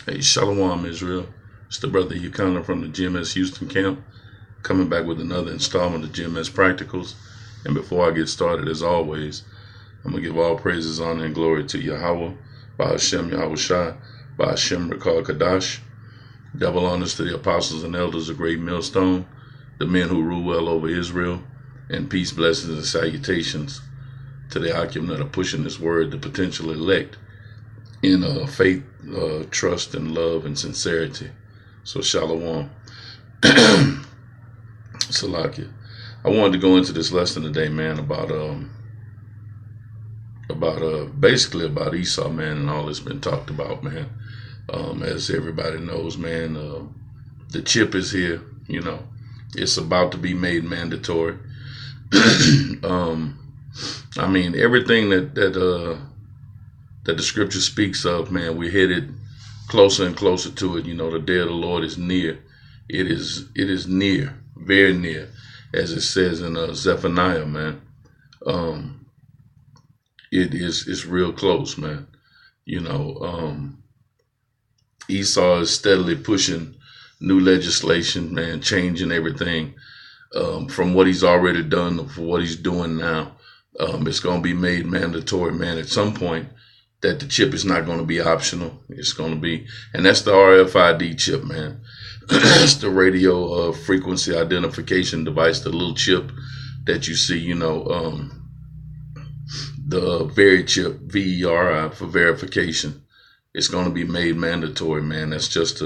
Hey, Shalom, Israel. It's the brother Yukana from the GMS Houston camp, coming back with another installment of GMS Practicals. And before I get started, as always, I'm going to give all praises, honor, and glory to Yahweh, by Hashem Yahweh Shai, by Hashem Rekal Kadash. Double honors to the apostles and elders of Great Millstone, the men who rule well over Israel, and peace, blessings, and salutations to the Akim that are pushing this word, the potential elect, in faith, trust, and love, and sincerity. So shalom. Salakia. I wanted to go into this lesson today, man, about basically about Esau, man, and all that's been talked about, man. As everybody knows, man, the chip is here. You know, it's about to be made mandatory. I mean, everything that the scripture speaks of, man, we're headed closer and closer to it. You know, the day of the Lord is near. It is near, very near, as it says in Zephaniah, man. It's real close, man. You know, Esau is steadily pushing new legislation, man, changing everything from what he's already done to what he's doing now. It's going to be made mandatory, man, at some point, that the chip is not going to be optional. It's going to be, and that's the RFID chip, man. It's the radio frequency identification device, the little chip that you see, you know, the very chip, VERI, for verification. It's going to be made mandatory, man. That's just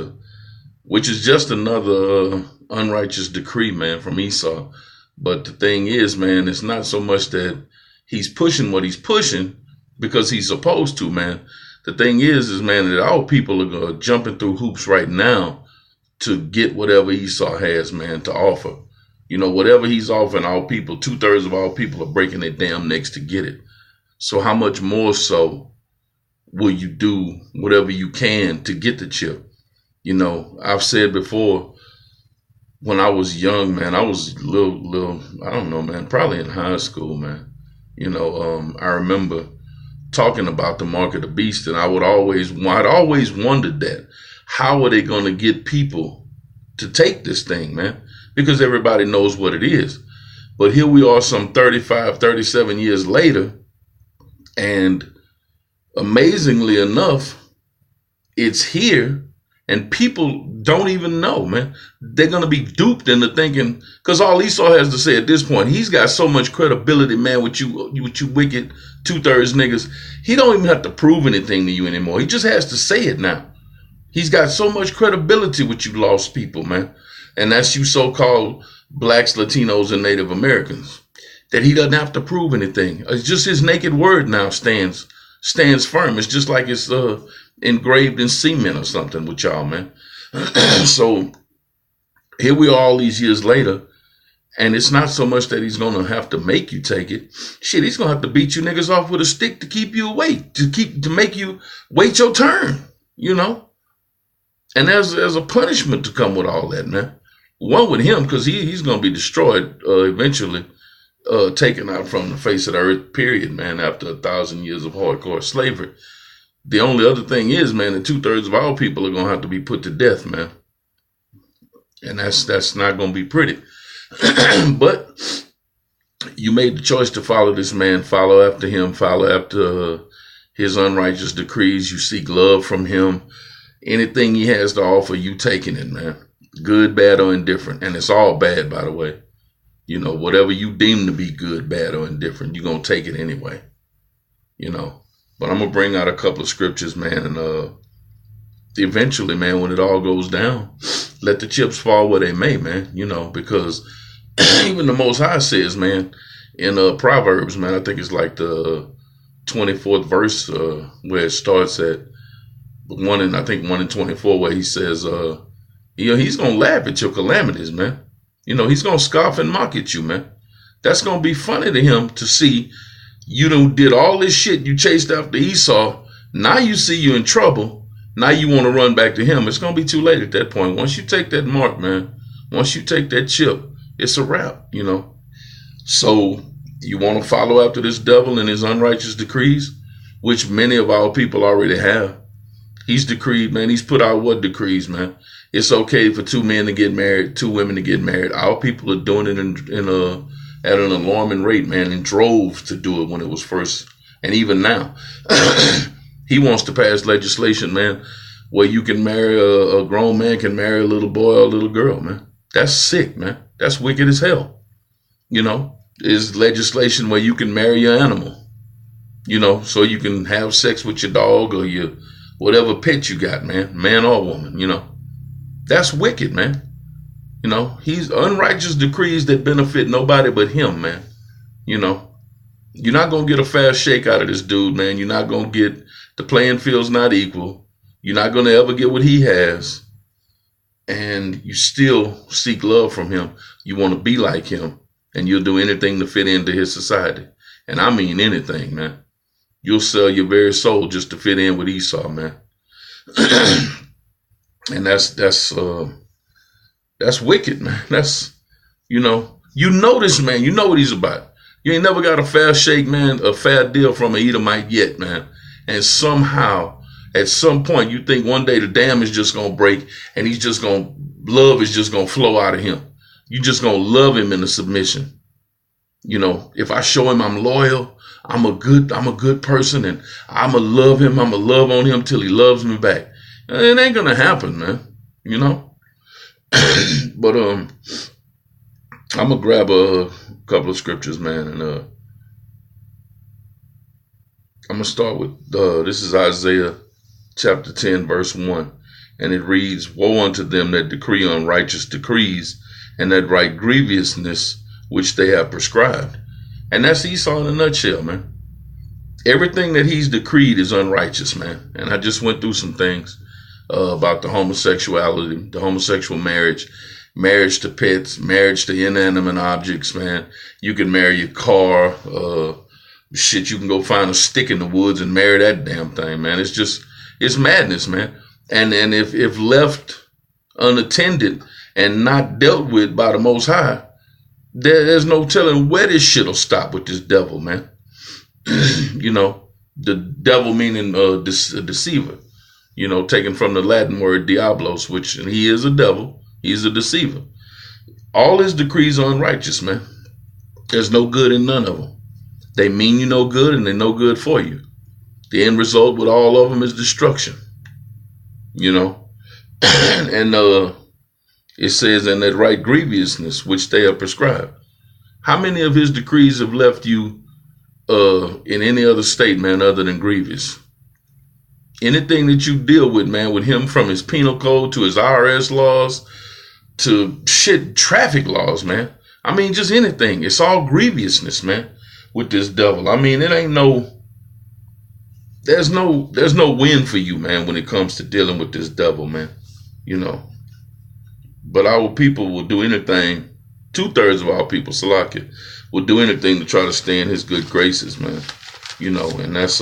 which is just another unrighteous decree, man, from Esau. But the thing is, man, it's not so much that he's pushing what he's pushing because he's supposed to, man. The thing is, man, that our people are jumping through hoops right now to get whatever Esau has, man, to offer. You know, whatever he's offering our people, 2/3 of our people are breaking their damn necks to get it. So how much more so will you do whatever you can to get the chip? You know, I've said before, when I was young, man, I was little, I don't know, man, probably in high school, man. You know, I remember talking about the mark of the beast, and I'd always wondered that. How are they going to get people to take this thing, man? Because everybody knows what it is. But here we are some 35, 37 years later, and amazingly enough, it's here, and people don't even know, man. They're going to be duped into thinking, because all Esau has to say at this point, he's got so much credibility, man, with you wicked 2/3 niggas. He don't even have to prove anything to you anymore. He just has to say it now. He's got so much credibility with you lost people, man. And that's you so-called blacks, Latinos, and Native Americans, that he doesn't have to prove anything. It's just his naked word now stands firm. It's just like it's engraved in cement or something with y'all, man. So here we are all these years later, and it's not so much that he's going to have to make you take it. Shit, he's going to have to beat you niggas off with a stick to keep you awake, to make you wait your turn, you know? And there's a punishment to come with all that, man. One with him, because he's going to be destroyed eventually, taken out from the face of the earth, period, man, after 1,000 years of hardcore slavery. The only other thing is, man, that 2/3 of our people are going to have to be put to death, man. And that's not going to be pretty. But you made the choice to follow this man, follow after him, follow after his unrighteous decrees. You seek love from him. Anything he has to offer, you taking it, man. Good, bad, or indifferent. And it's all bad, by the way. You know, whatever you deem to be good, bad, or indifferent, you're going to take it anyway. You know. But I'm going to bring out a couple of scriptures, man. And eventually, man, when it all goes down, let the chips fall where they may, man. You know, because even the Most High says, man, in Proverbs, man, I think it's like the 24th verse where it starts at 1 in 24, where he says, you know, he's going to laugh at your calamities, man. You know, he's going to scoff and mock at you, man. That's going to be funny to him to see you done did all this shit. You chased after Esau. Now you see you in trouble. Now you want to run back to him. It's going to be too late at that point. Once you take that mark, man, once you take that chip, it's a wrap, you know. So you want to follow after this devil and his unrighteous decrees, which many of our people already have. He's decreed, man. He's put out what decrees, man? It's okay for two men to get married, two women to get married. Our people are doing it at an alarming rate, man, in droves to do it when it was first, and even now. He wants to pass legislation, man, where you can marry a grown man can marry a little boy or a little girl, man. That's sick, man. That's wicked as hell. You know, there's legislation where you can marry your animal, you know, so you can have sex with your dog or your whatever pet you got, man or woman, you know. That's wicked, man. You know, he's unrighteous decrees that benefit nobody but him, man. You know, you're not going to get a fast shake out of this dude, man. You're not going to get, the playing field's not equal. You're not going to ever get what he has. And you still seek love from him. You want to be like him. And you'll do anything to fit into his society. And I mean anything, man. You'll sell your very soul just to fit in with Esau, man. And that's wicked, man. That's, you know this, man. You know what he's about. You ain't never got a fair shake, man, a fair deal from an Edomite yet, man. And somehow, at some point, you think one day the dam is just going to break and love is just going to flow out of him. You just going to love him in the submission. You know, if I show him I'm loyal, I'm a good person, and I'm going to love him. I'm going to love on him till he loves me back. It ain't going to happen, man. You know? But I'm going to grab a couple of scriptures, man, and I'm going to start with, this is Isaiah chapter 10, verse 1. And it reads, "Woe unto them that decree unrighteous decrees, and that write grievousness which they have prescribed." And that's Esau in a nutshell, man. Everything that he's decreed is unrighteous, man. And I just went through some things about the homosexuality, the homosexual marriage, marriage to pets, marriage to inanimate objects, man. You can marry your car, you can go find a stick in the woods and marry that damn thing, man. It's madness, man. And if left unattended and not dealt with by the Most High, there's no telling where this shit'll stop with this devil, man. You know, the devil meaning a deceiver. You know, taken from the Latin word diablos, which he is a devil. He's a deceiver. All his decrees are unrighteous, man. There's no good in none of them. They mean you no good and they're no good for you. The end result with all of them is destruction. You know, and it says, "And that right grievousness which they have prescribed." How many of his decrees have left you in any other state, man, other than grievous? Anything that you deal with, man, with him, from his penal code to his IRS laws to traffic laws, man. I mean, just anything. It's all grievousness, man, with this devil. I mean, it ain't there's no win for you, man, when it comes to dealing with this devil, man. You know. But our people will do anything. 2/3 of our people, Salakia, will do anything to try to stay in his good graces, man. You know, and that's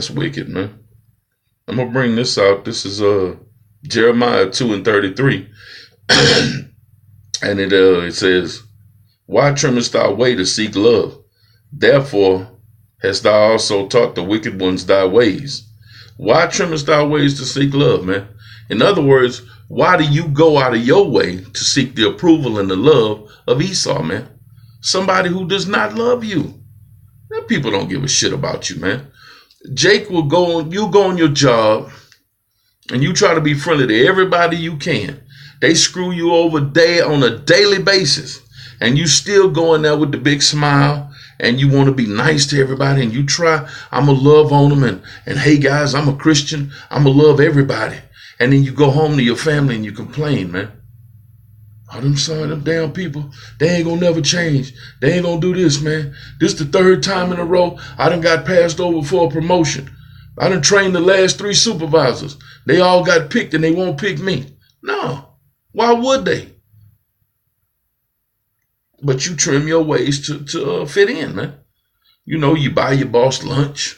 wicked, man. I'm gonna bring this out. This is Jeremiah 2:33. And it says, "Why trimmest thou way to seek love? Therefore hast thou also taught the wicked ones thy ways." Why trimmest thou ways to seek love, man? In other words, why do you go out of your way to seek the approval and the love of Esau, man? Somebody who does not love you. That people don't give a shit about you, man. Jake will go on your job and you try to be friendly to everybody you can. They screw you over on a daily basis, and you still go in there with the big smile and you want to be nice to everybody, and you try, I'm going to love on them, and hey guys, I'm a Christian, I'm going to love everybody. And then you go home to your family and you complain, man. Oh, them damn people, they ain't gonna never change. They ain't gonna do this, man. This the 3rd time in a row I done got passed over for a promotion. I done trained the last 3 supervisors. They all got picked and they won't pick me. No, why would they? But you trim your ways to fit in, man. You know, you buy your boss lunch.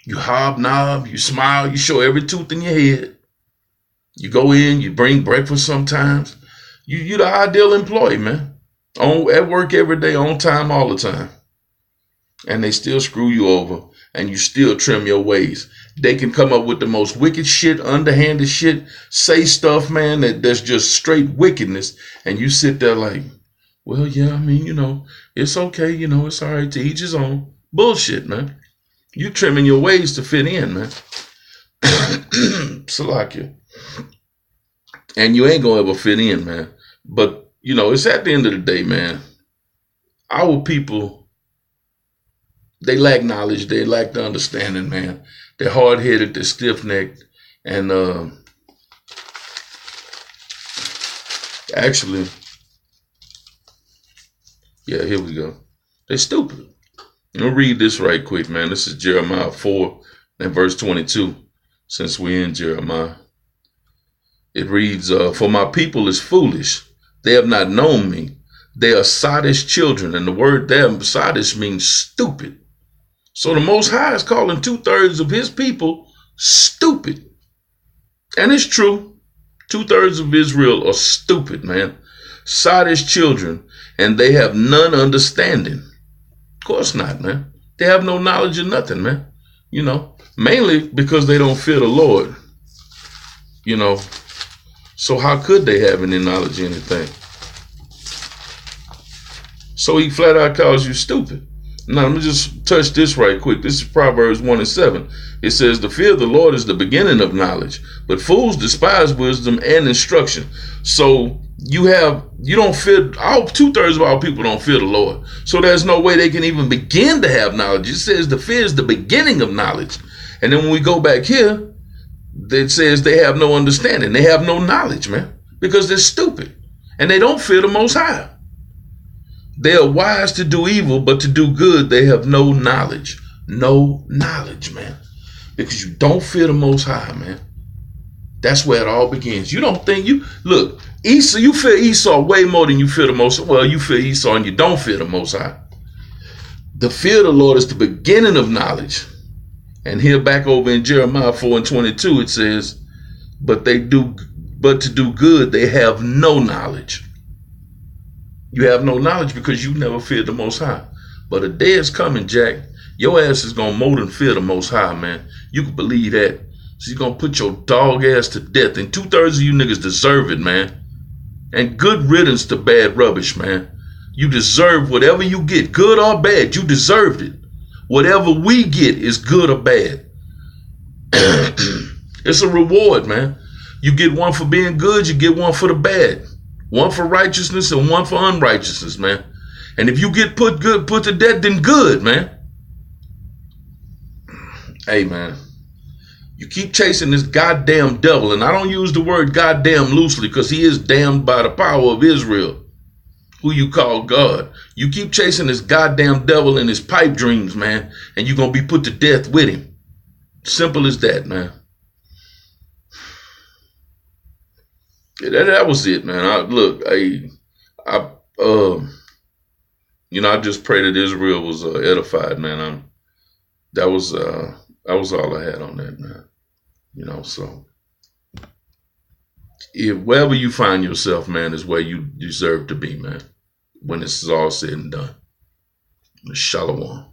You hobnob, you smile, you show every tooth in your head. You go in, you bring breakfast sometimes. You the ideal employee, man. At work every day, on time, all the time. and they still screw you over, and you still trim your ways. They can come up with the most wicked shit, underhanded shit, say stuff, man, that's just straight wickedness, and you sit there like, well, yeah, I mean, it's okay, it's all right, to each his own. Bullshit, man. You trimming your ways to fit in, man. Salakia. And you ain't gonna ever fit in, man. But, it's at the end of the day, man. Our people, they lack knowledge. They lack the understanding, man. They're hard-headed. They're stiff-necked. And actually, yeah, here we go. They're stupid. I'm going to read this right quick, man. This is Jeremiah 4 and verse 22, since we're in Jeremiah. It reads, for my people is foolish. They have not known me. They are sottish children. And the word there, sottish, means stupid. So the Most High is calling 2/3 of his people stupid. And it's true. 2/3 of Israel are stupid, man. Sottish children. And they have none understanding. Of course not, man. They have no knowledge of nothing, man. Mainly because they don't fear the Lord. So how could they have any knowledge of anything? So he flat out calls you stupid. Now, let me just touch this right quick. This is Proverbs 1 and 7. It says, the fear of the Lord is the beginning of knowledge, but fools despise wisdom and instruction. So you don't fear, 2/3 of our people don't fear the Lord. So there's no way they can even begin to have knowledge. It says the fear is the beginning of knowledge. And then when we go back here, it says they have no understanding. They have no knowledge, man, because they're stupid and they don't fear the Most High. They are wise to do evil, but to do good, they have no knowledge. No knowledge, man. Because you don't fear the Most High, man. That's where it all begins. You don't think look, Esau, you fear Esau way more than you fear the Most High. Well, you fear Esau and you don't fear the Most High. The fear of the Lord is the beginning of knowledge. And here back over in Jeremiah 4 and 22, it says, but to do good, they have no knowledge. You have no knowledge because you never feared the Most High. But a day is coming, Jack. Your ass is going to more than fear the Most High, man. You can believe that. So you're going to put your dog ass to death. And 2/3 of you niggas deserve it, man. And good riddance to bad rubbish, man. You deserve whatever you get, good or bad. You deserved it. Whatever we get is good or bad. It's a reward, man. You get one for being good, you get one for the bad. One for righteousness and one for unrighteousness, man. And if you get put to death, then good, man. Hey, man. You keep chasing this goddamn devil. And I don't use the word goddamn loosely because he is damned by the power of Israel, who you call God. You keep chasing this goddamn devil in his pipe dreams, man. And you're going to be put to death with him. Simple as that, man. Yeah, that was it, man. I just pray that Israel was edified, man. That was all I had on that, man. So wherever you find yourself, man, is where you deserve to be, man. When this is all said and done. Shalom.